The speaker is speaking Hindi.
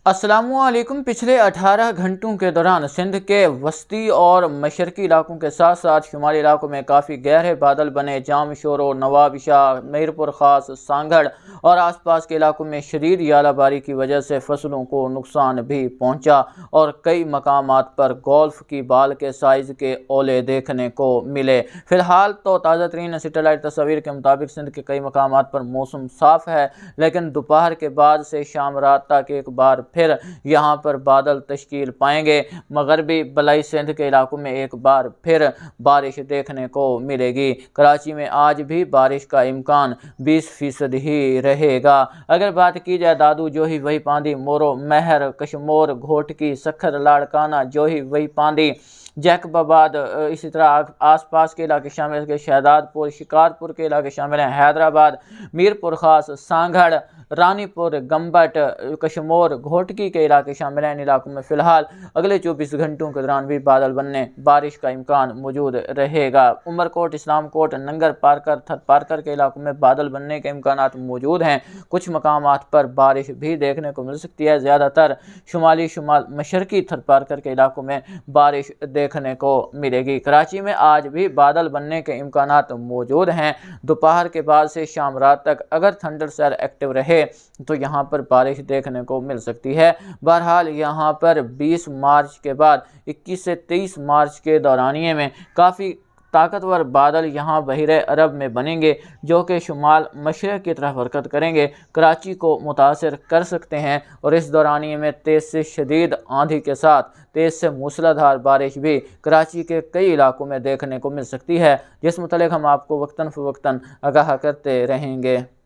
अस्सलामुअलैकुम। पिछले 18 घंटों के दौरान सिंध के वस्ती और मशरकी इलाकों के साथ साथ शुमाली इलाकों में काफ़ी गहरे बादल बने। जाम शोरो, नवाब शाह, मीरपुर ख़ास, सांगड़ और आसपास के इलाकों में शदीद यालाबारी की वजह से फसलों को नुकसान भी पहुंचा और कई मकामात पर गोल्फ की बाल के साइज़ के ओले देखने को मिले। फ़िलहाल तो ताज़ा तरीन सेटेलाइट तस्वीर के मुताबिक सिंध के कई मकामात पर मौसम साफ़ है, लेकिन दोपहर के बाद से शाम रात तक एक बार फिर यहाँ पर बादल तश्कील पाएंगे। मगरबी बलाई सिंध के इलाकों में एक बार फिर बारिश देखने को मिलेगी। कराची में आज भी बारिश का इम्कान 20% ही रहेगा। अगर बात की जाए दादू, जोही, वही पांदी, मोरो, महर, कशमोर, घोटकी, सखर, लाड़काना, जोही, वही पांदी, जैकबाबाद, इसी तरह आसपास के इलाके शामिल हैं। शहदादपुर, शिकारपुर के इलाके शामिल हैं। हैदराबाद, मीरपुर ख़ास, सांगड़, रानीपुर, गंबट, कशमोर, घोटकी के इलाके शामिल हैं। इन इलाकों में फ़िलहाल अगले 24 घंटों के दौरान भी बादल बनने, बारिश का इम्कान मौजूद रहेगा। उमरकोट, इस्लामकोट, नंगर पारकर, थर पारकर के इलाकों में बादल बनने के इम्कानात मौजूद हैं। कुछ मकामात पर बारिश भी देखने को मिल सकती है। ज़्यादातर शुमाली शुमाल मशरकी थर पारकर के इलाकों में बारिश देखने को मिलेगी। कराची में आज भी बादल बनने के इम्कानात मौजूद हैं। दोपहर के बाद से शाम रात तक अगर थंडर सेल एक्टिव रहे तो यहाँ पर बारिश देखने को मिल सकती है। बहरहाल यहाँ पर 20 मार्च के बाद 21 से 23 मार्च के दौरानिए में काफ़ी ताकतवर बादल यहाँ बहिरे अरब में बनेंगे, जो कि शुमाल मशरक़ की तरफ हरकत करेंगे, कराची को मुतासर कर सकते हैं। और इस दौरानिए में तेज़ से शदीद आंधी के साथ तेज़ से मूसलाधार बारिश भी कराची के कई इलाकों में देखने को मिल सकती है, जिस मुतल्लिक़ हम आपको वक्तन फ़वक्तन आगाह करते रहेंगे।